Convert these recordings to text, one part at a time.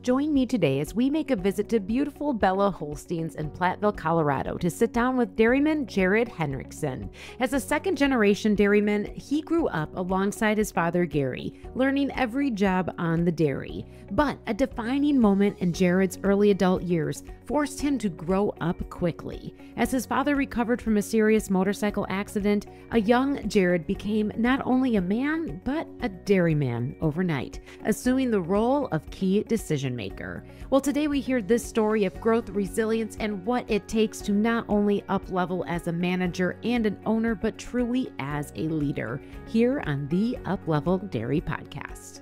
Join me today as we make a visit to beautiful Bella Holsteins in Platteville, Colorado to sit down with dairyman Jerod Henrickson. As a second-generation dairyman, he grew up alongside his father Gary, learning every job on the dairy. But a defining moment in Jerod's early adult years forced him to grow up quickly. As his father recovered from a serious motorcycle accident, a young Jerod became not only a man, but a dairyman overnight, assuming the role of key decision maker. Well, today we hear this story of growth, resilience, and what it takes to not only up-level as a manager and an owner, but truly as a leader, here on the Uplevel Dairy Podcast.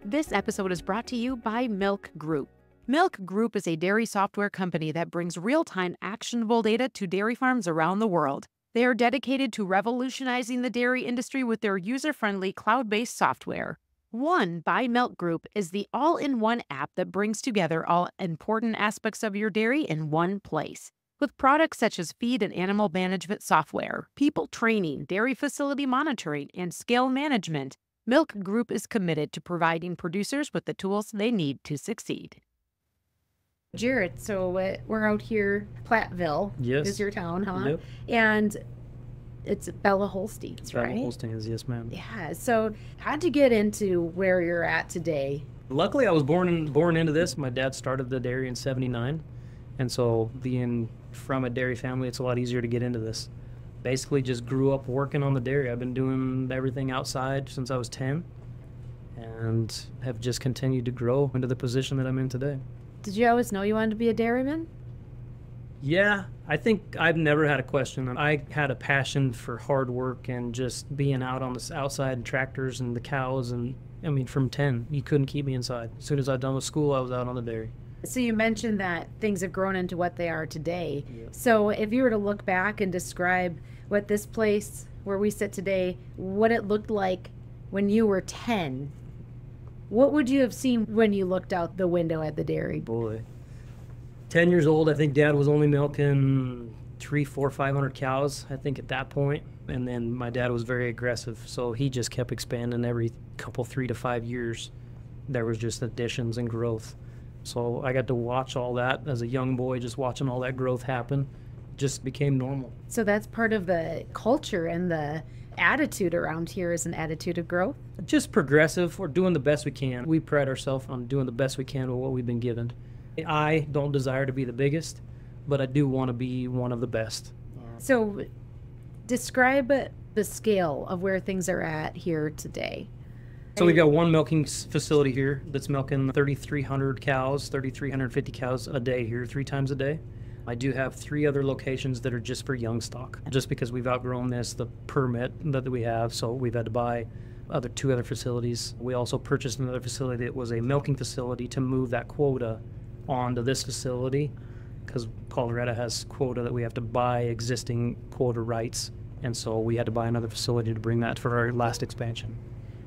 This episode is brought to you by Milk Group. Milk Group is a dairy software company that brings real-time actionable data to dairy farms around the world. They are dedicated to revolutionizing the dairy industry with their user-friendly cloud-based software. One by Milk Group is the all-in-one app that brings together all important aspects of your dairy in one place. With products such as feed and animal management software, people training, dairy facility monitoring, and scale management, Milk Group is committed to providing producers with the tools they need to succeed. Jerod, so we're out here, Platteville is your town, huh? Yep. And it's Bella Holsteins, right? Bella Holsteins, yes, ma'am. Yeah, so how'd you get into where you're at today? Luckily, I was born into this. My dad started the dairy in '79, and so being from a dairy family, it's a lot easier to get into this. Basically, just grew up working on the dairy. I've been doing everything outside since I was 10, and have just continued to grow into the position that I'm in today. Did you always know you wanted to be a dairyman? Yeah, I think I've never had a question. I had a passion for hard work and just being out on the outside and tractors and the cows. And I mean, from 10, you couldn't keep me inside. As soon as I'd done with school, I was out on the dairy. So you mentioned that things have grown into what they are today. Yep. So if you were to look back and describe what this place where we sit today, what it looked like when you were 10, what would you have seen when you looked out the window at the dairy? Boy. 10 years old, I think Dad was only milking 300, 400, 500 cows, I think, at that point. And then my dad was very aggressive, so he just kept expanding every couple, 3 to 5 years. There was just additions and growth. So I got to watch all that as a young boy, just watching all that growth happen. Just became normal. So that's part of the culture and the attitude around here is an attitude of growth? Just progressive. We're doing the best we can. We pride ourselves on doing the best we can with what we've been given. I don't desire to be the biggest, but I do want to be one of the best. So describe the scale of where things are at here today. So we've got one milking facility here that's milking 3,300 cows, 3,350 cows a day here, 3 times a day. I do have 3 other locations that are just for young stock, just because we've outgrown the permit that we have, so we've had to buy 2 other facilities. We also purchased another facility that was a milking facility to move that quota onto this facility, because Colorado has quota that we have to buy existing quota rights, and so we had to buy another facility to bring that for our last expansion.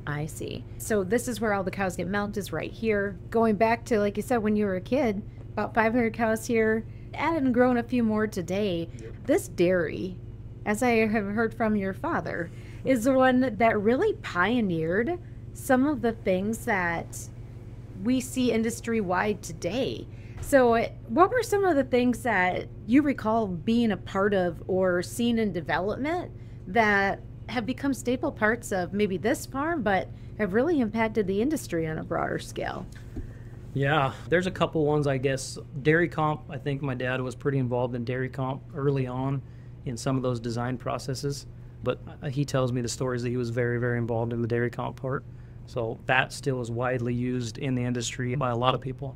I see. So this is where all the cows get milked, is right here. Going back to, like you said, when you were a kid, about 500 cows here, added and grown a few more today. Yep. This dairy, as I have heard from your father, is the one that really pioneered some of the things that we see industry-wide today. So what were some of the things that you recall being a part of or seen in development that have become staple parts of maybe this farm, but have really impacted the industry on a broader scale? Yeah, there's a couple ones, I guess. Dairy comp, I think my dad was pretty involved in dairy comp early on in some of those design processes. But he tells me the stories that he was very, very involved in the dairy comp part. So that still is widely used in the industry by a lot of people.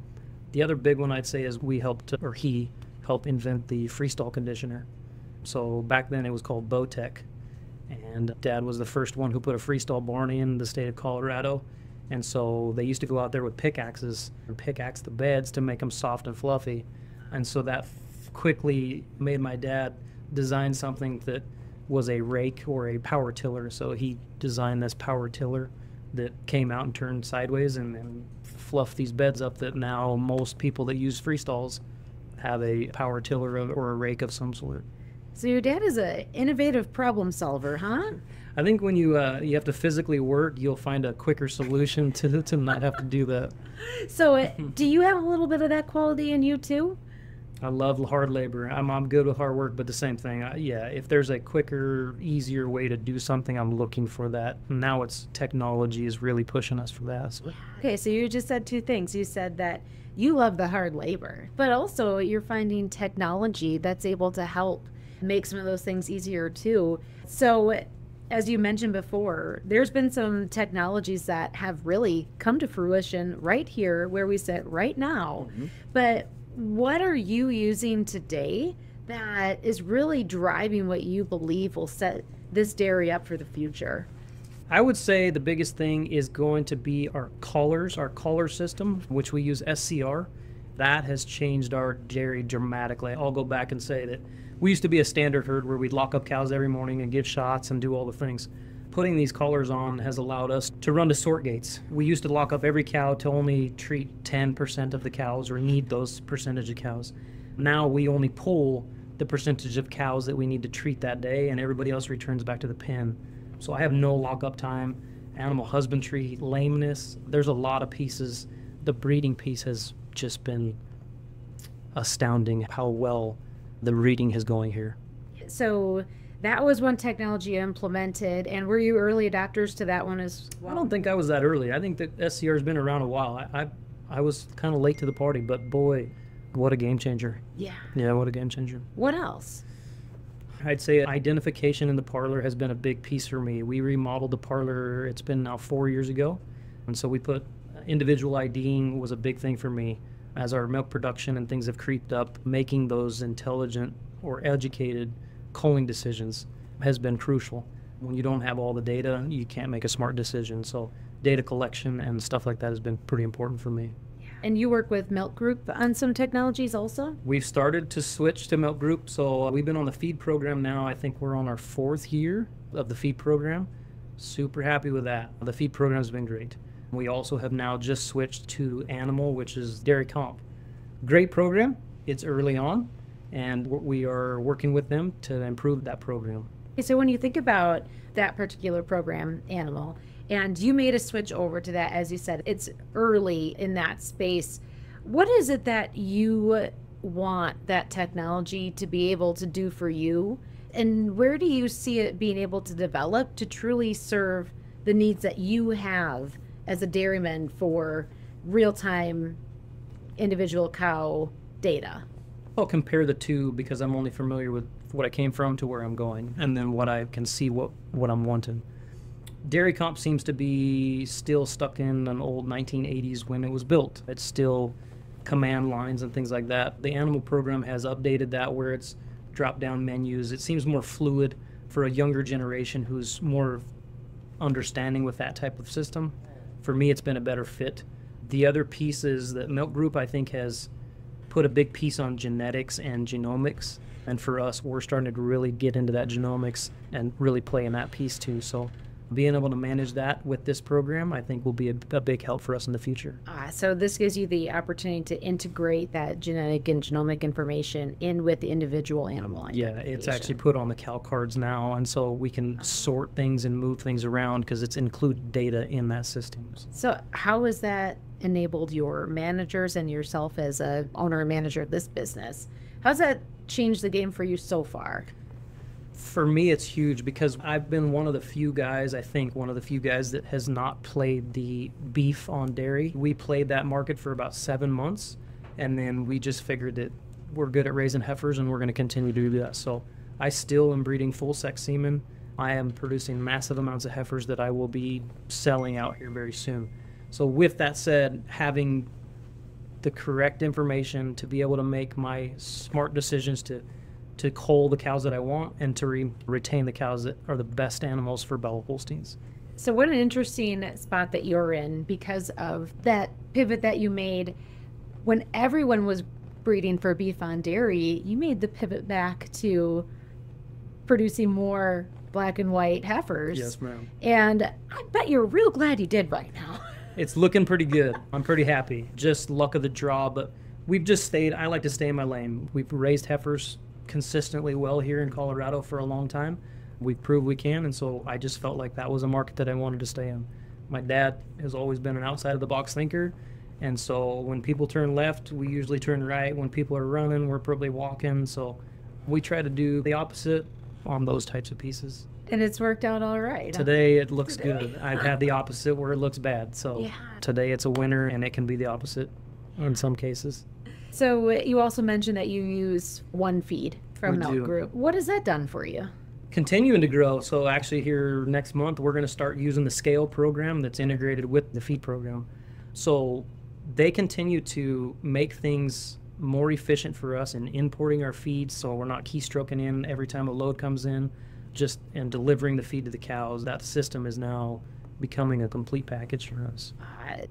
The other big one I'd say is he helped invent the freestall conditioner. So back then it was called Botec. And Dad was the first one who put a freestall barn in the state of Colorado. And so they used to go out there with pickaxes and pickaxe the beds to make them soft and fluffy. And so that quickly made my dad design something that was a rake or a power tiller. So he designed this power tiller that came out and turned sideways and fluffed these beds up that now most people that use freestalls have a power tiller or a rake of some sort. So your dad is an innovative problem solver, huh? I think when you have to physically work, you'll find a quicker solution to not have to do that. So do you have a little bit of that quality in you too? I love hard labor. I'm good with hard work, but the same thing. If there's a quicker, easier way to do something, I'm looking for that. Now it's technology is really pushing us for that. So. Okay, so you just said two things. You said that you love the hard labor, but also you're finding technology that's able to help make some of those things easier too. So as you mentioned before, there's been some technologies that have really come to fruition right here where we sit right now. Mm-hmm. But what are you using today that is really driving what you believe will set this dairy up for the future? I would say the biggest thing is going to be our collars, our collar system, which we use SCR. That has changed our dairy dramatically. I'll go back and say that we used to be a standard herd where we'd lock up cows every morning and give shots and do all the things. Putting these collars on has allowed us to run to sort gates. We used to lock up every cow to only treat 10% of the cows or need those percentage of cows. Now we only pull the percentage of cows that we need to treat that day, and everybody else returns back to the pen. So I have no lockup time, animal husbandry, lameness. There's a lot of pieces. The breeding piece has just been astounding how well the breeding is going here. So that was one technology you implemented, and were you early adopters to that one as well? I don't think I was that early. I think that SCR has been around a while. I was kind of late to the party, but boy, what a game changer. Yeah. Yeah, what a game changer. What else? I'd say identification in the parlor has been a big piece for me. We remodeled the parlor, it's been now 4 years ago, and so we put individual IDing was a big thing for me. As our milk production and things have creeped up, making those intelligent or educated culling decisions has been crucial. When you don't have all the data, you can't make a smart decision. So data collection and stuff like that has been pretty important for me. And you work with Milk Group on some technologies also? We've started to switch to Milk Group. So we've been on the feed program now. I think we're on our 4th year of the feed program. Super happy with that. The feed program has been great. We also have now just switched to Animal, which is Dairy Comp. Great program. It's early on, and we are working with them to improve that program. Okay, so when you think about that particular program, Animal, and you made a switch over to that, as you said, it's early in that space. What is it that you want that technology to be able to do for you? And where do you see it being able to develop to truly serve the needs that you have as a dairyman for real-time individual cow data? I'll compare the two because I'm only familiar with what I came from to where I'm going, and then what I can see what I'm wanting. Dairy Comp seems to be still stuck in an old 1980s when it was built. It's still command lines and things like that. The Animal program has updated that where it's drop-down menus. It seems more fluid for a younger generation who's more understanding with that type of system. For me, it's been a better fit. The other piece is that Milk Group, I think, has put a big piece on genetics and genomics. And for us, we're starting to really get into that genomics and really play in that piece too. So being able to manage that with this program, I think will be a big help for us in the future. So this gives you the opportunity to integrate that genetic and genomic information in with the individual animal. Yeah, it's actually put on the cow cards now, and so we can sort things and move things around because it's included data in that system. So how has that enabled your managers and yourself as a owner and manager of this business? How's that changed the game for you so far? For me, it's huge because I've been one of the few guys, I think, one of the few guys that has not played the beef on dairy. We played that market for about 7 months, and then we just figured that we're good at raising heifers and we're going to continue to do that. So I still am breeding full-sex semen. I am producing massive amounts of heifers that I will be selling out here very soon. So with that said, having the correct information to be able to make my smart decisions to cull the cows that I want and to retain the cows that are the best animals for Bella Holsteins. So what an interesting spot that you're in because of that pivot that you made. When everyone was breeding for beef on dairy, you made the pivot back to producing more black and white heifers. Yes, ma'am. And I bet you're real glad you did right now. It's looking pretty good. I'm pretty happy. Just luck of the draw, but we've just stayed. I like to stay in my lane. We've raised heifers consistently well here in Colorado for a long time. We've proved we can, and so I just felt like that was a market that I wanted to stay in. My dad has always been an outside-of-the-box thinker, and so when people turn left, we usually turn right. When people are running, we're probably walking, so we try to do the opposite on those types of pieces. And it's worked out all right. Today it looks good. I've had the opposite where it looks bad, so today it's a winner, and it can be the opposite in some cases. So you also mentioned that you use one feed from Milk Group. What has that done for you? Continuing to grow. So actually here next month, we're going to start using the scale program that's integrated with the feed program. So they continue to make things more efficient for us in importing our feed, so we're not keystroking in every time a load comes in, and delivering the feed to the cows. That system is now becoming a complete package for us.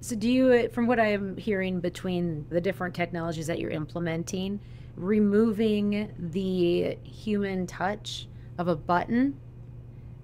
So do you, from what I'm hearing between the different technologies that you're implementing, removing the human touch of a button,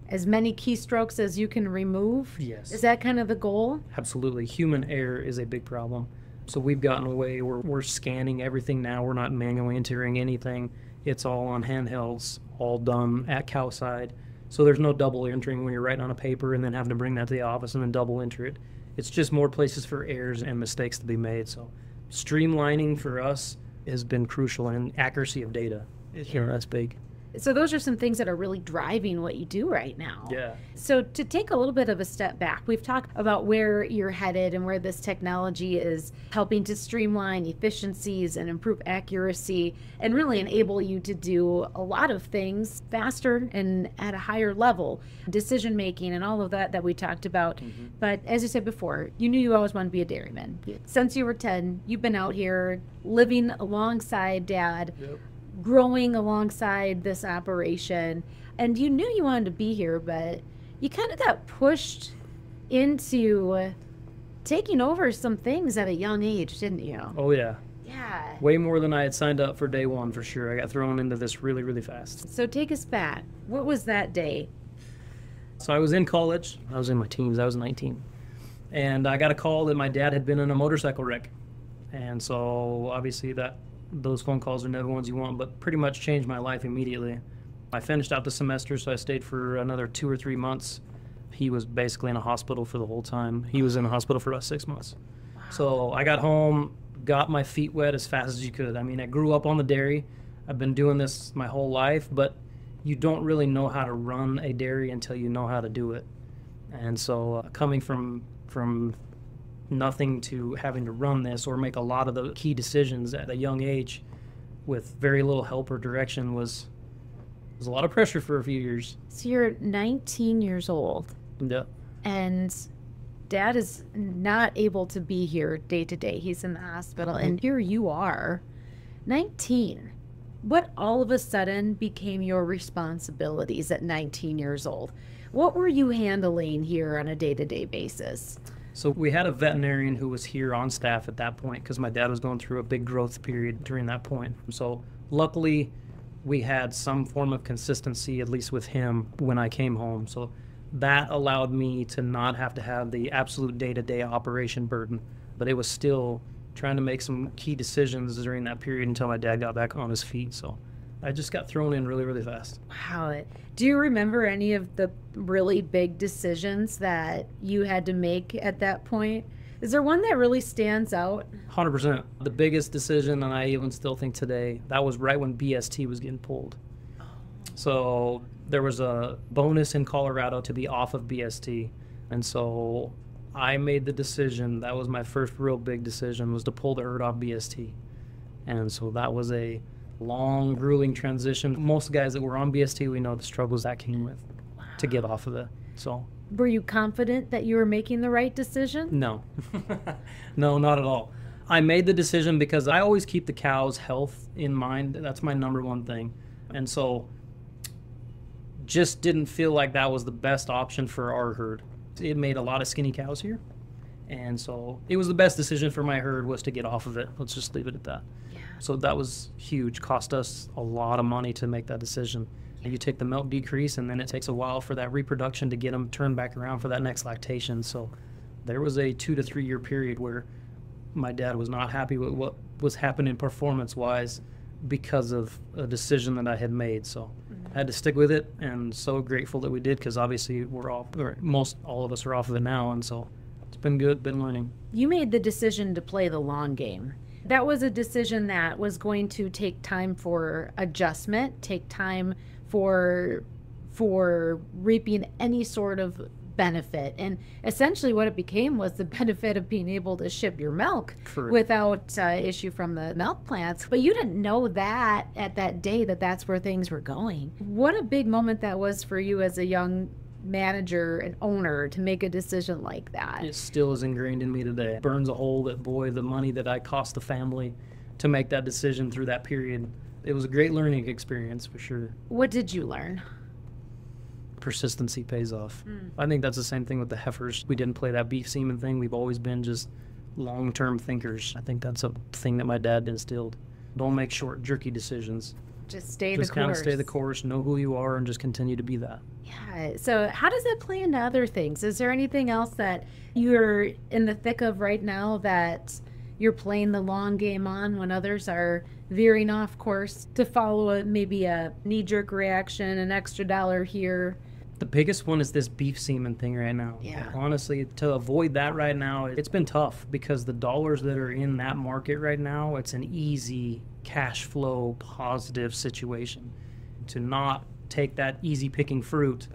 as many keystrokes as you can remove? Yes. Is that kind of the goal? Absolutely. Human error is a big problem. So we've gotten away where we're scanning everything now. We're not manually entering anything. It's all on handhelds, all done at cow side. So there's no double entering when you're writing on a paper and then having to bring that to the office and then double enter it. It's just more places for errors and mistakes to be made. So streamlining for us has been crucial, and accuracy of data here, that's big. So those are some things that are really driving what you do right now. Yeah. So to take a little bit of a step back, we've talked about where you're headed and where this technology is helping to streamline efficiencies and improve accuracy and really enable you to do a lot of things faster and at a higher level, decision making and all of that we talked about. Mm-hmm. But as you said before, you knew you always wanted to be a dairyman. Since you were 10, you've been out here living alongside Dad. Yep. Growing alongside this operation, and you knew you wanted to be here, but you kind of got pushed into taking over some things at a young age, didn't you? Oh yeah. Yeah. Way more than I had signed up for day one, for sure. I got thrown into this really, really fast. So take us back. What was that day? So I was in college. I was in my teens. I was 19. And I got a call that my dad had been in a motorcycle wreck. And so obviously those phone calls are never ones you want, but pretty much changed my life immediately. I finished out the semester, so I stayed for another 2 or 3 months. He was basically in a hospital for the whole time. He was in a hospital for about 6 months. Wow. So I got home, got my feet wet as fast as you could. I mean, I grew up on the dairy. I've been doing this my whole life, but you don't really know how to run a dairy until you know how to do it. And so coming from nothing to having to run this or make a lot of the key decisions at a young age with very little help or direction was a lot of pressure for a few years. So you're 19 years old. Yeah. And Dad is not able to be here day to day. He's in the hospital, and here you are, 19. What all of a sudden became your responsibilities at 19 years old? What were you handling here on a day-to-day basis? So we had a veterinarian who was here on staff at that point because my dad was going through a big growth period during that point. So luckily, we had some form of consistency, at least with him, when I came home. So that allowed me to not have to have the absolute day-to-day operation burden. But it was still trying to make some key decisions during that period until my dad got back on his feet. So I just got thrown in really, really fast. Wow. Do you remember any of the really big decisions that you had to make at that point? Is there one that really stands out? 100%. The biggest decision, and I even still think today, that was right when BST was getting pulled. So there was a bonus in Colorado to be off of BST. And so I made the decision, that was my first real big decision, was to pull the herd off BST. And so that was a long, grueling transition. Most guys that were on BST, we know the struggles that came with to get off of it. So, were you confident that you were making the right decision? No. No, not at all. I made the decision because I always keep the cow's health in mind. That's my number one thing. And so just didn't feel like that was the best option for our herd. It made a lot of skinny cows here. And so it was the best decision for my herd was to get off of it. Let's just leave it at that. So that was huge. Cost us a lot of money to make that decision. You take the milk decrease, and then it takes a while for that reproduction to get them turned back around for that next lactation. So there was a 2 to 3 year period where my dad was not happy with what was happening performance-wise because of a decision that I had made. So had to stick with it, and so grateful that we did, because obviously we're all, or most all of us are off of it now, and so it's been good, been learning. You made the decision to play the long game. That was a decision that was going to take time for adjustment, take time for reaping any sort of benefit. And essentially what it became was the benefit of being able to ship your milk Correct. without issue from the milk plants. But you didn't know that at that day that that's where things were going. What a big moment that was for you as a young manager and owner to make a decision like that. It still is ingrained in me today. It burns a hole that, boy, the money that I cost the family to make that decision through that period. It was a great learning experience for sure. What did you learn? Persistency pays off. I think that's the same thing with the heifers. We didn't play that beef semen thing. We've always been just long-term thinkers. I think that's a thing that my dad instilled. Don't make short, jerky decisions. Just stay the course. Just kind of stay the course, know who you are, and just continue to be that. Yeah. So how does it play into other things? Is there anything else that you're in the thick of right now that you're playing the long game on when others are veering off course to follow maybe a knee-jerk reaction, an extra dollar here? The biggest one is this beef semen thing right now. Yeah. Honestly, to avoid that right now, it's been tough because the dollars that are in that market right now, it's an easy cash flow positive situation. To not take that easy picking fruit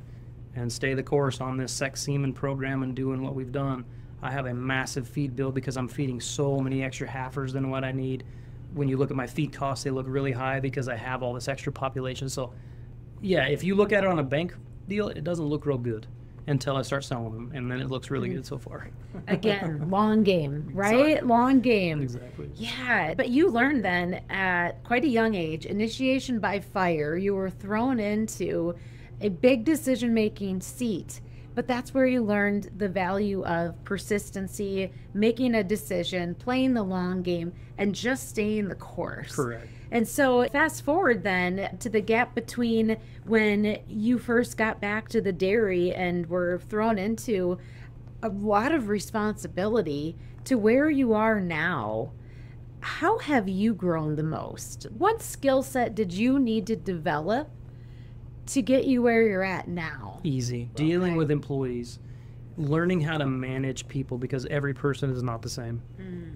and stay the course on this sex semen program and doing what we've done, I have a massive feed bill because I'm feeding so many extra heifers than what I need. When you look at my feed costs, they look really high because I have all this extra population. So yeah, if you look at it on a bank deal, it doesn't look real good until I start selling them, and then it looks really good so far. Again, long game, right? Exactly. Long game. Exactly. Yeah, but you learned then at quite a young age, initiation by fire. You were thrown into a big decision-making seat, but that's where you learned the value of persistency, making a decision, playing the long game, and just staying the course. Correct. And so fast forward then to the gap between when you first got back to the dairy and were thrown into a lot of responsibility to where you are now. How have you grown the most? What skill set did you need to develop to get you where you're at now? Easy. Dealing with employees, learning how to manage people, because every person is not the same.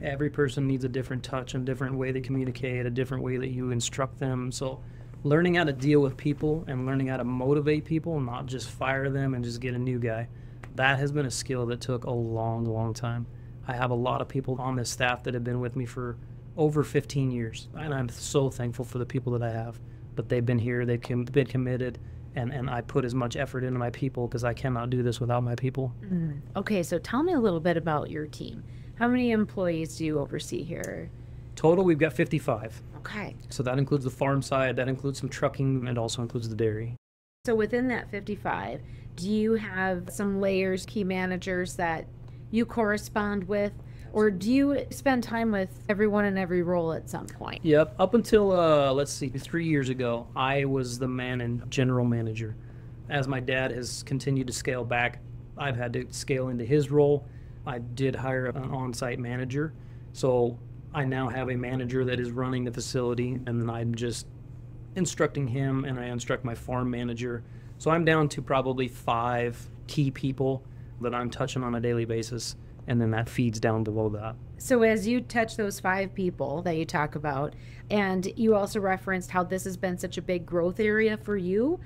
Every person needs a different touch and different way they communicate, a different way that you instruct them. So learning how to deal with people and learning how to motivate people, not just fire them and just get a new guy. That has been a skill that took a long, long time. I have a lot of people on this staff that have been with me for over 15 years, and I'm so thankful for the people that I have. But they've been here, they've been committed, and I put as much effort into my people because I cannot do this without my people. Okay, so tell me a little bit about your team. How many employees do you oversee here? Total, we've got 55. Okay. So that includes the farm side, that includes some trucking, and also includes the dairy. So within that 55, do you have some layers, key managers that you correspond with? Or do you spend time with everyone in every role at some point? Yep. Up until, let's see, 3 years ago, I was the man and general manager. As my dad has continued to scale back, I've had to scale into his role. I did hire an on-site manager. So I now have a manager that is running the facility, and then I'm just instructing him, and I instruct my farm manager. So I'm down to probably 5 key people that I'm touching on a daily basis, and then that feeds down below that. So as you touch those 5 people that you talk about, and you also referenced how this has been such a big growth area for you,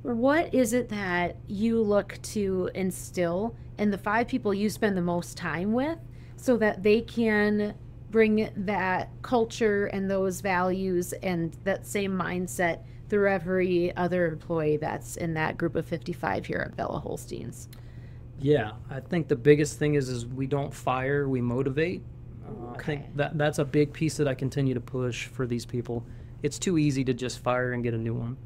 what is it that you look to instill in the 5 people you spend the most time with so that they can bring that culture and those values and that same mindset through every other employee that's in that group of 55 here at Bella Holsteins? Yeah, I think the biggest thing is we don't fire, we motivate. I think that's a big piece that I continue to push for these people. It's too easy to just fire and get a new one.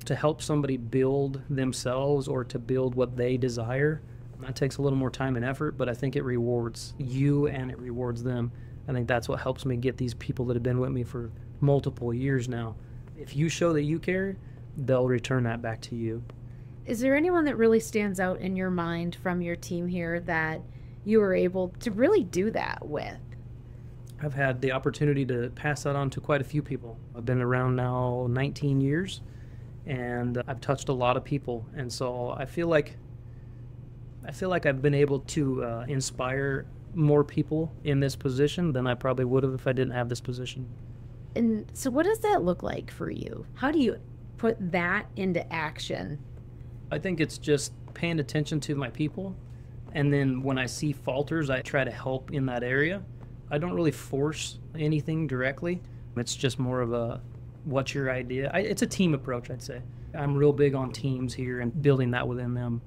To help somebody build themselves or to build what they desire, that takes a little more time and effort, but I think it rewards you and it rewards them. I think that's what helps me get these people that have been with me for multiple years now. If you show that you care, they'll return that back to you. Is there anyone that really stands out in your mind from your team here that you were able to really do that with? I've had the opportunity to pass that on to quite a few people. I've been around now 19 years, and I've touched a lot of people. And so I feel like I've been able to inspire more people in this position than I probably would have if I didn't have this position. And so what does that look like for you? How do you put that into action? I think it's just paying attention to my people. And then when I see falters, I try to help in that area. I don't really force anything directly. It's just more of a, what's your idea? It's a team approach, I'd say. I'm real big on teams here and building that within them.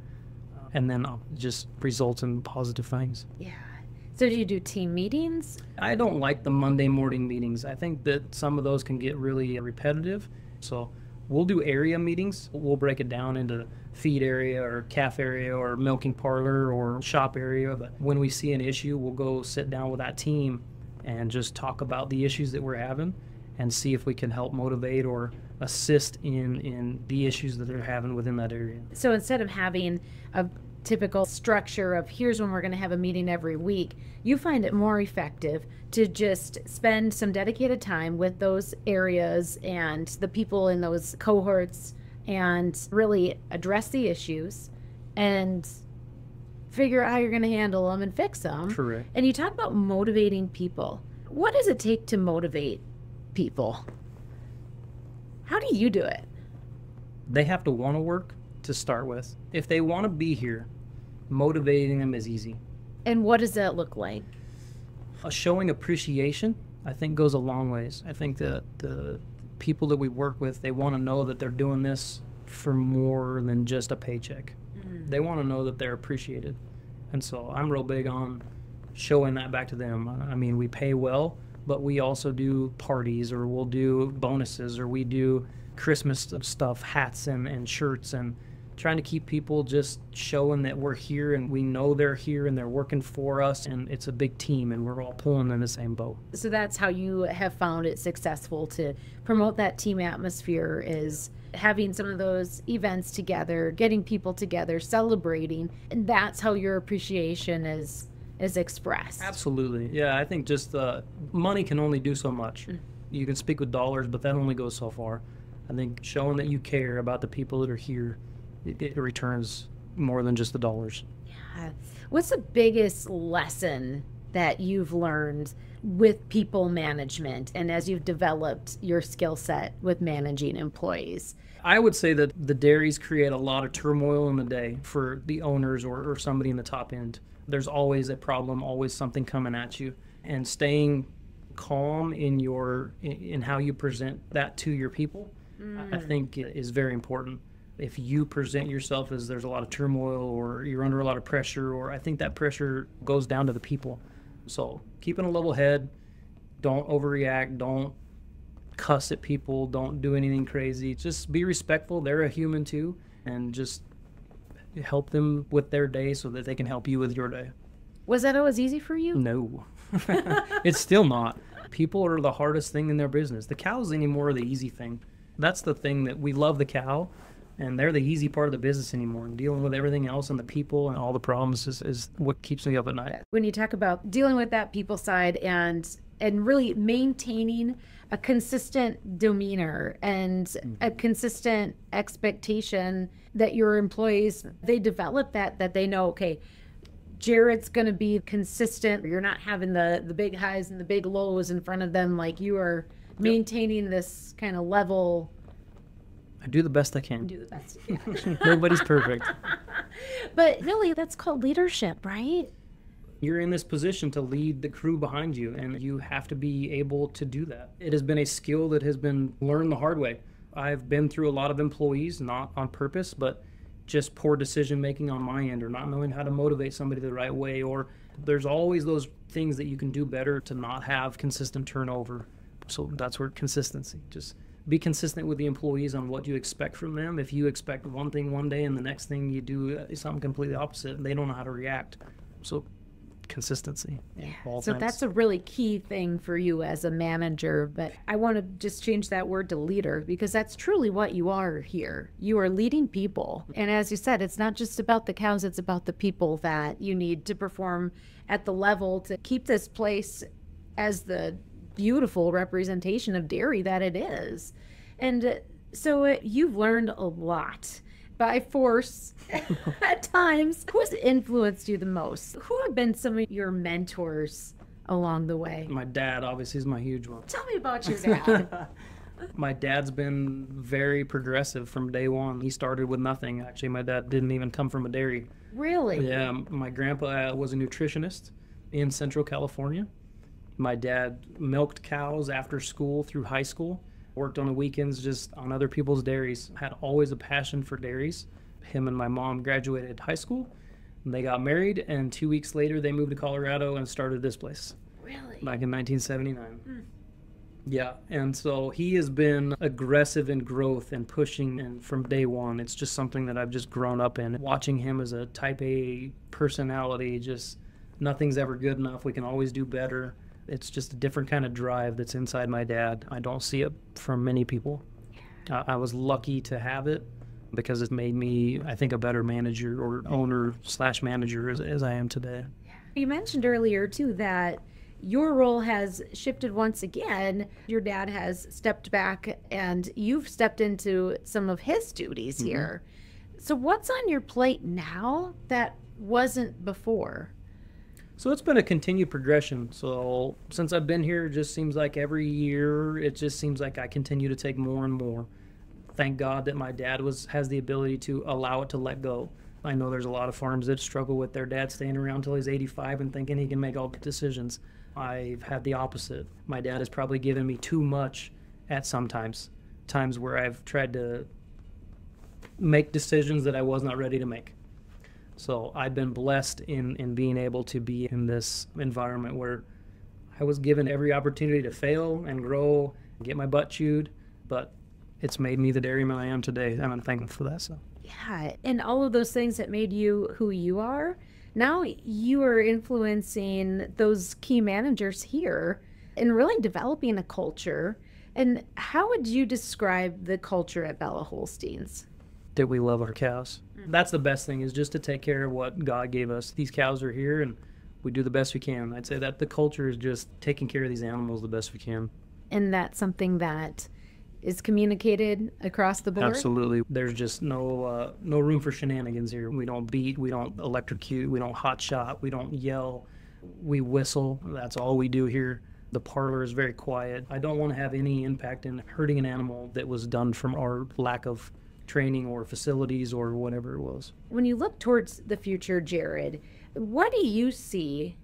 And then it just results in positive things. Yeah. So do you do team meetings? I don't like the Monday morning meetings. I think that some of those can get really repetitive. So we'll do area meetings. We'll break it down into feed area or calf area or milking parlor or shop area. But when we see an issue, we'll go sit down with that team and just talk about the issues that we're having and see if we can help motivate or assist in the issues that they're having within that area. So instead of having a typical structure of here's when we're going to have a meeting every week, you find it more effective to just spend some dedicated time with those areas and the people in those cohorts and really address the issues and figure out how you're going to handle them and fix them. Correct. And you talk about motivating people. What does it take to motivate people? How do you do it? They have to want to work to start with. If they want to be here, motivating them is easy. And what does that look like? Showing appreciation, I think, goes a long ways. I think that the people that we work with, they want to know that they're doing this for more than just a paycheck. They want to know that they're appreciated. And so I'm real big on showing that back to them. I mean, we pay well, but we also do parties, or we'll do bonuses, or we do Christmas stuff, hats and shirts, and trying to keep people just showing that we're here and we know they're here and they're working for us, and it's a big team and we're all pulling in the same boat. So that's how you have found it successful to promote that team atmosphere, is having some of those events together, getting people together, celebrating, and that's how your appreciation is expressed. Absolutely. Yeah, I think just money can only do so much. You can speak with dollars, but that only goes so far. I think showing that you care about the people that are here, it returns more than just the dollars. Yeah. What's the biggest lesson that you've learned with people management and as you've developed your skill set with managing employees? I would say that the dairies create a lot of turmoil in the day for the owners or somebody in the top end. There's always a problem, always something coming at you, and staying calm in how you present that to your people, I think is very important. If you present yourself as there's a lot of turmoil or you're under a lot of pressure, or I think that pressure goes down to the people. So keeping a level head, don't overreact, don't cuss at people, don't do anything crazy. Just be respectful. They're a human too, and just help them with their day so that they can help you with your day. Was that always easy for you? No, it's still not. People are the hardest thing in their business. The cows anymore are the easy thing. That's the thing that we love, the cow, and they're the easy part of the business anymore. And dealing with everything else and the people and all the problems is what keeps me up at night. When you talk about dealing with that people side and really maintaining a consistent demeanor and a consistent expectation that your employees, they develop that they know, okay, Jerod's going to be consistent. You're not having the big highs and the big lows in front of them. Like, you are maintaining this kind of level. I do the best I can. Do the best you can. Nobody's perfect. But really, that's called leadership, right? You're in this position to lead the crew behind you, and you have to be able to do that. It has been a skill that has been learned the hard way. I've been through a lot of employees, not on purpose, but just poor decision making on my end, or not knowing how to motivate somebody the right way, or there's always those things that you can do better to not have consistent turnover. So that's where consistency, just be consistent with the employees on what you expect from them. If you expect one thing one day and the next thing you do something completely opposite, they don't know how to react. So consistency. Yeah. So that's a really key thing for you as a manager. But I want to just change that word to leader, because that's truly what you are here. You are leading people. And as you said, it's not just about the cows, it's about the people that you need to perform at the level to keep this place as the beautiful representation of dairy that it is. And So you've learned a lot by force at times. Who's influenced you the most? Who have been some of your mentors along the way? My dad, obviously, is my huge one. Tell me about your dad. My dad's been very progressive from day one. He started with nothing. Actually, my dad didn't even come from a dairy. Really? Yeah, my grandpa was a nutritionist in Central California. My dad milked cows after school through high school, worked on the weekends just on other people's dairies, had always a passion for dairies. Him and my mom graduated high school, and they got married, and 2 weeks later they moved to Colorado and started this place. Really? Back in 1979. Yeah, and so he has been aggressive in growth and pushing, and from day one, it's just something that I've just grown up in. Watching him as a type A personality, just nothing's ever good enough. We can always do better. It's just a different kind of drive that's inside my dad. I don't see it from many people. I was lucky to have it because it made me, I think, a better manager or owner/manager as I am today. You mentioned earlier, too, that your role has shifted once again. Your dad has stepped back and you've stepped into some of his duties here. So what's on your plate now that wasn't before? So it's been a continued progression. So since I've been here, it just seems like every year, it just seems like I continue to take more and more. Thank God that my dad has the ability to allow it to let go. I know there's a lot of farms that struggle with their dad staying around until he's 85 and thinking he can make all the decisions. I've had the opposite. My dad has probably given me too much at times where I've tried to make decisions that I was not ready to make. So I've been blessed in being able to be in this environment where I was given every opportunity to fail and grow and get my butt chewed, but it's made me the dairyman I am today, and I'm thankful for that. So. Yeah, and all of those things that made you who you are, now you are influencing those key managers here and really developing a culture. And how would you describe the culture at Bella Holsteins? That we love our cows. That's the best thing, is just to take care of what God gave us. These cows are here and we do the best we can. I'd say that the culture is just taking care of these animals the best we can. And that's something that is communicated across the board? Absolutely. There's just no room for shenanigans here. We don't beat, we don't electrocute, we don't hot shot, we don't yell, we whistle. That's all we do here. The parlor is very quiet. I don't want to have any impact in hurting an animal that was done from our lack of training or facilities or whatever it was. When you look towards the future, Jerod, what do you see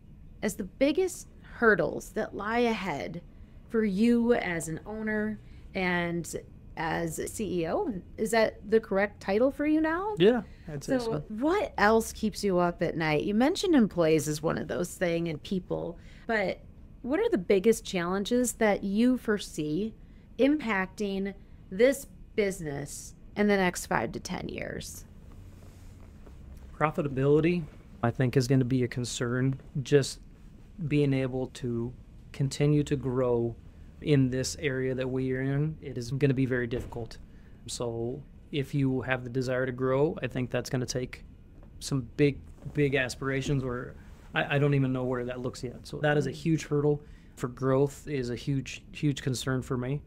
as the biggest hurdles that lie ahead for you as an owner and as CEO? Is that the correct title for you now? Yeah, I'd say so. What else keeps you up at night? You mentioned employees as one of those things and people, but what are the biggest challenges that you foresee impacting this business in the next 5 to 10 years? Profitability, I think, is going to be a concern. Just being able to continue to grow in this area that we are in, it is going to be very difficult. So if you have the desire to grow, I think that's going to take some big aspirations where I don't even know where that looks yet. So that is a huge hurdle for growth, is a huge concern for me.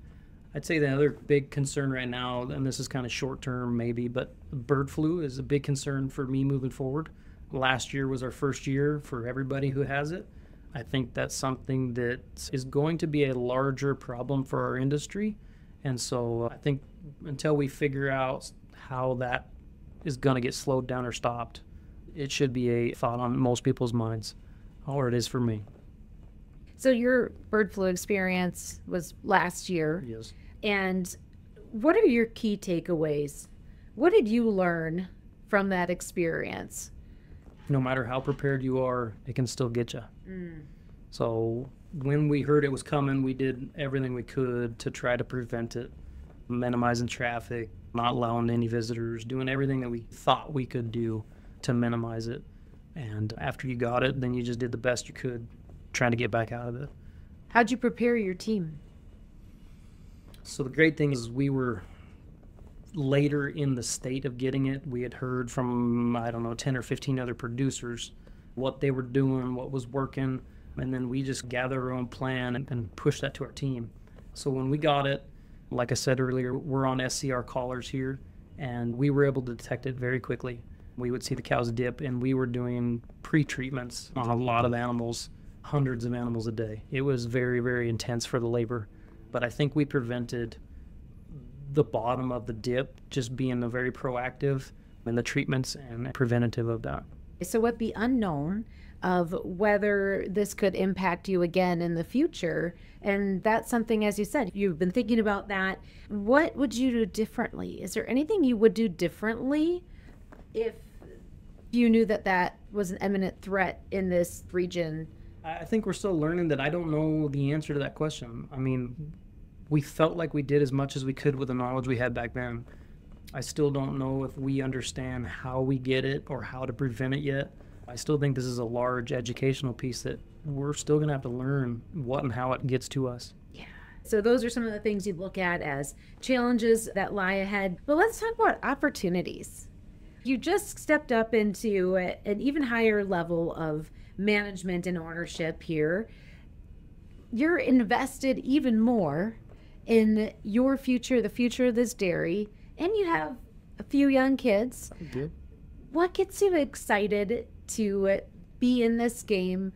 I'd say the other big concern right now, and this is kind of short term maybe, but bird flu is a big concern for me moving forward. Last year was our first year for everybody who has it. I think that's something that is going to be a larger problem for our industry. And so I think until we figure out how that is going to get slowed down or stopped, it should be a thought on most people's minds, or it is for me. So your bird flu experience was last year. Yes. And what are your key takeaways? What did you learn from that experience? No matter how prepared you are, it can still get you. So when we heard it was coming, we did everything we could to try to prevent it, minimizing traffic, not allowing any visitors, doing everything that we thought we could do to minimize it. And after you got it, then you just did the best you could trying to get back out of it. How'd you prepare your team? So the great thing is we were later in the state of getting it. We had heard from, 10 or 15 other producers what they were doing, what was working, and then we just gathered our own plan and pushed that to our team. So when we got it, Like I said earlier, we're on SCR collars here, and we were able to detect it very quickly. We would see the cows dip, and we were doing pre-treatments on a lot of animals, hundreds of animals a day. It was very, very intense for the labor, but I think we prevented the bottom of the dip, just being a very proactive in the treatments and preventative of that. So with the unknown of whether this could impact you again in the future, and that's something, as you said, you've been thinking about that. What would you do differently? Is there anything you would do differently if you knew that that was an imminent threat in this region? I think we're still learning that. I don't know the answer to that question. I mean, we felt like we did as much as we could with the knowledge we had back then. I still don't know if we understand how we get it or how to prevent it yet. I still think this is a large educational piece that we're still going to have to learn what and how it gets to us. Yeah. So those are some of the things you look at as challenges that lie ahead. But let's talk about opportunities. You just stepped up into an even higher level of management and ownership here. You're invested even more in your future, the future of this dairy, and you have a few young kids. Good. What gets you excited to be in this game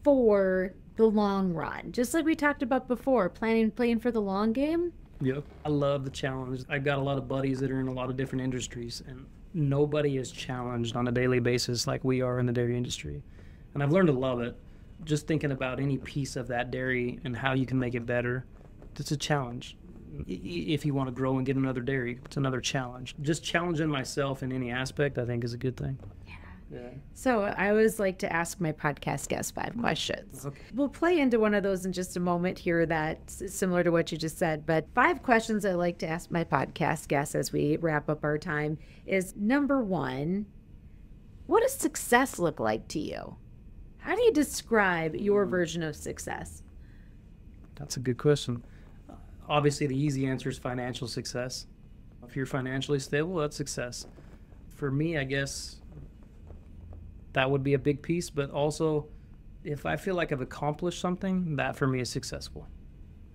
for the long run? Just like we talked about before, playing for the long game. Yep. I love the challenge. I've got a lot of buddies that are in a lot of different industries, and nobody is challenged on a daily basis like we are in the dairy industry. And I've learned to love it. Just thinking about any piece of that dairy and how you can make it better, it's a challenge. If you want to grow and get another dairy, it's another challenge. Just challenging myself in any aspect, I think, is a good thing. Yeah. So I always like to ask my podcast guests 5 questions. Okay. We'll play into one of those in just a moment here that's similar to what you just said. But 5 questions I like to ask my podcast guests as we wrap up our time is, number 1, what does success look like to you? How do you describe your version of success? That's a good question. Obviously, the easy answer is financial success. If you're financially stable, that's success. For me, I guess that would be a big piece, but also if I feel like I've accomplished something, that for me is successful.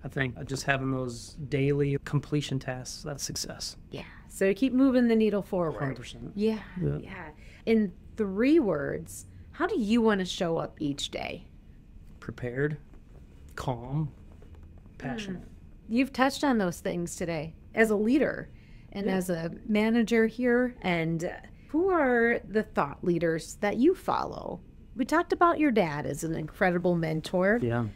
I think just having those daily completion tasks, that's success. Yeah. So keep moving the needle forward. 100%. Yeah. In 3 words, how do you want to show up each day? Prepared, calm, passionate. You've touched on those things today as a leader and as a manager here. And who are the thought leaders that you follow? We talked about your dad as an incredible mentor. Yeah.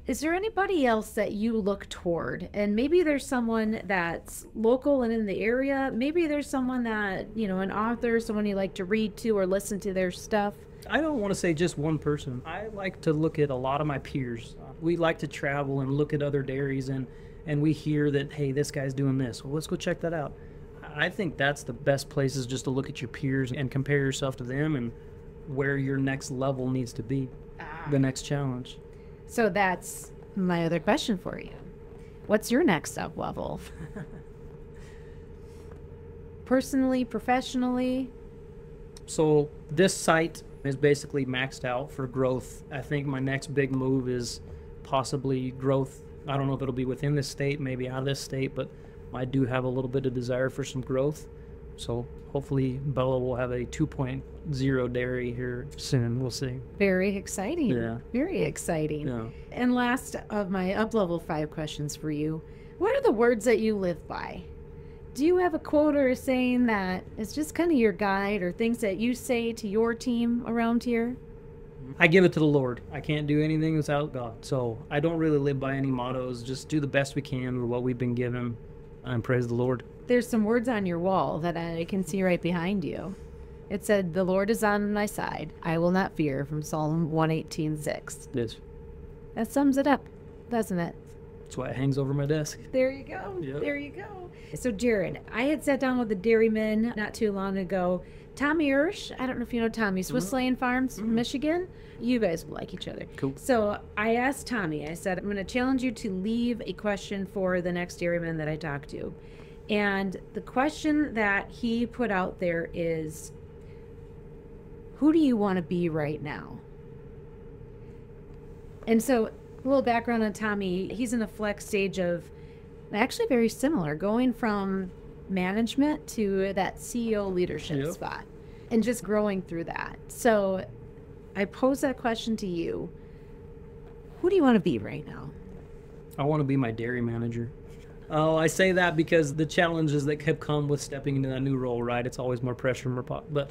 Is there anybody else that you look toward? And maybe there's someone that's local and in the area. Maybe there's someone that, an author, someone you like to read to or listen to their stuff. I don't want to say just one person. I like to look at a lot of my peers. We like to travel and look at other dairies, and we hear that, hey, this guy's doing this. Well, let's go check that out. I think that's the best place, is just to look at your peers and compare yourself to them and where your next level needs to be, the next challenge. So that's my other question for you. What's your next up level? Personally, professionally? So this site is basically maxed out for growth. I think my next big move is possibly growth. I don't know if it'll be within this state, maybe out of this state, but I do have a little bit of desire for some growth. So hopefully Bella will have a 2.0 dairy here soon. We'll see. Very exciting. Yeah. Very exciting. Yeah. And last of my up-level 5 questions for you. What are the words that you live by? Do you have a quote or a saying that is just kind of your guide, or things that you say to your team around here? I give it to the Lord. I can't do anything without God. So I don't really live by any mottos. Just do the best we can with what we've been given, and praise the Lord. There's some words on your wall that I can see right behind you. It said, "The Lord is on my side. I will not fear," from Psalm 118:6. Yes. That sums it up, doesn't it? That's why it hangs over my desk. There you go. Yep. There you go. So, Jerod, I had sat down with the dairyman not too long ago. Tommy Irsch, I don't know if you know Tommy, Swiss Lane Farms, Michigan. You guys will like each other. Cool. So I asked Tommy, I said, I'm going to challenge you to leave a question for the next dairyman that I talk to. And the question that he put out there is, who do you want to be right now? And so, a little background on Tommy. He's in the flex stage of Actually, very similar, going from management to that CEO leadership Yep. spot and just growing through that. So I pose that question to you. Who do you want to be right now? I want to be my dairy manager. Oh, I say that because the challenges that have come with stepping into that new role, right? It's always more pressure, but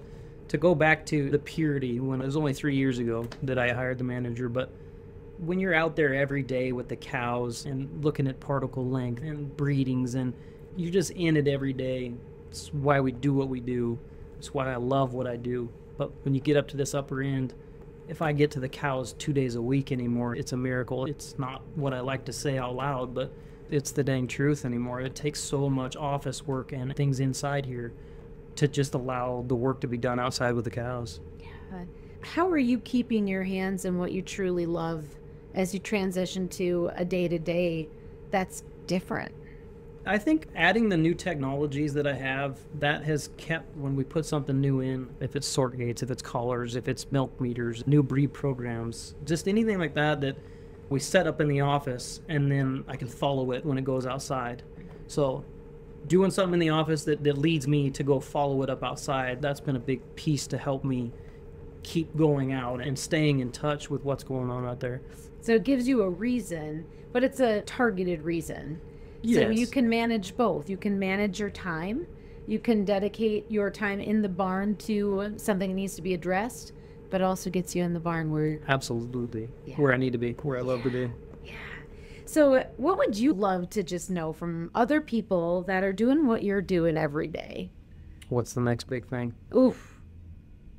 to go back to the purity, when it was only 3 years ago that I hired the manager, but when you're out there every day with the cows and looking at particle length and breedings, and you're just in it every day, it's why we do what we do. It's why I love what I do. But when you get up to this upper end, if I get to the cows 2 days a week anymore, it's a miracle. It's not what I like to say out loud, but it's the dang truth anymore. It takes so much office work and things inside here to just allow the work to be done outside with the cows. Yeah. How are you keeping your hands in what you truly love as you transition to a day-to-day that's different? I think adding the new technologies that I have, that has kept, when we put something new in, if it's sort gates, if it's collars, if it's milk meters, new breed programs, just anything like that that we set up in the office, and then I can follow it when it goes outside. So doing something in the office that leads me to go follow it up outside, that's been a big piece to help me keep going out and staying in touch with what's going on out there. So it gives you a reason, but it's a targeted reason. So Yes. you can manage both. You can manage your time. You can dedicate your time in the barn to something that needs to be addressed, but also gets you in the barn where... Absolutely. Yeah. Where I need to be, where I love to be. Yeah. So what would you love to just know from other people that are doing what you're doing every day? What's the next big thing? Oof.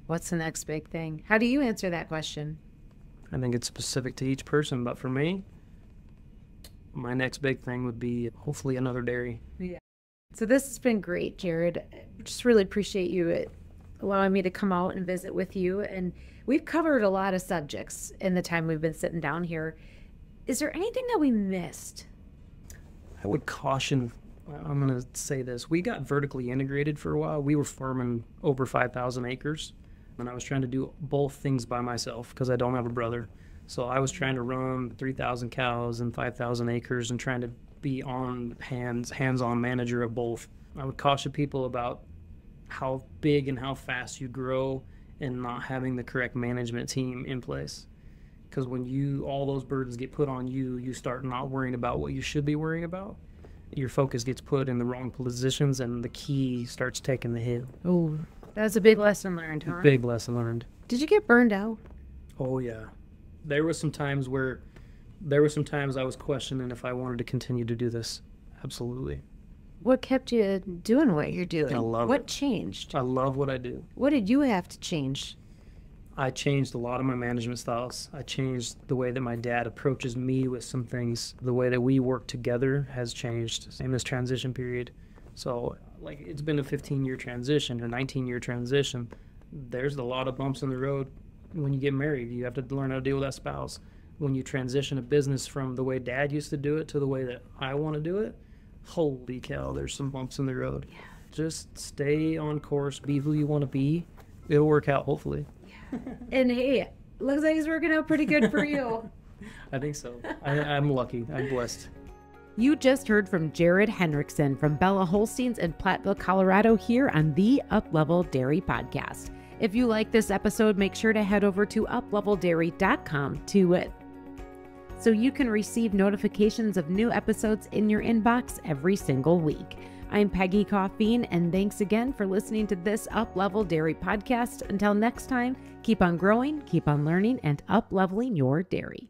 What's the next big thing? How do you answer that question? I think it's specific to each person, but for me, my next big thing would be hopefully another dairy. Yeah. So this has been great, Jerod. Just really appreciate you allowing me to come out and visit with you. And we've covered a lot of subjects in the time we've been sitting down here. Is there anything that we missed? I would caution, I'm going to say this. We got vertically integrated for a while. We were farming over 5,000 acres, and I was trying to do both things by myself because I don't have a brother. So I was trying to run 3,000 cows and 5,000 acres and trying to be hands-on manager of both. I would caution people about how big and how fast you grow and not having the correct management team in place. Because when all those burdens get put on you, you start not worrying about what you should be worrying about. Your focus gets put in the wrong positions, and the key starts taking the hit. Oh, that was a big lesson learned, huh? Big lesson learned. Did you get burned out? Oh, yeah. There were some times I was questioning if I wanted to continue to do this. Absolutely. What kept you doing what you're doing? I love What it. changed? I love what I do. What did you have to change? I changed a lot of my management styles. I changed the way that my dad approaches me with some things. The way that we work together has changed in this transition period. So, like, it's been a 15-year transition, a 19-year transition. There's a lot of bumps in the road. When you get married, you have to learn how to deal with that spouse. When you transition a business from the way Dad used to do it to the way that I want to do it, holy cow, there's some bumps in the road. Yeah. Just stay on course, be who you want to be. It'll work out, hopefully. And hey, looks like it's working out pretty good for you. I think so. I'm lucky. I'm blessed. You just heard from Jerod Henrickson from Bella Holsteins in Platteville, Colorado, here on the Uplevel Dairy Podcast. If you like this episode, make sure to head over to upleveldairy.com so you can receive notifications of new episodes in your inbox every single week. I'm Peggy Coffeen, and thanks again for listening to this Uplevel Dairy Podcast. Until next time, keep on growing, keep on learning, and up-leveling your dairy.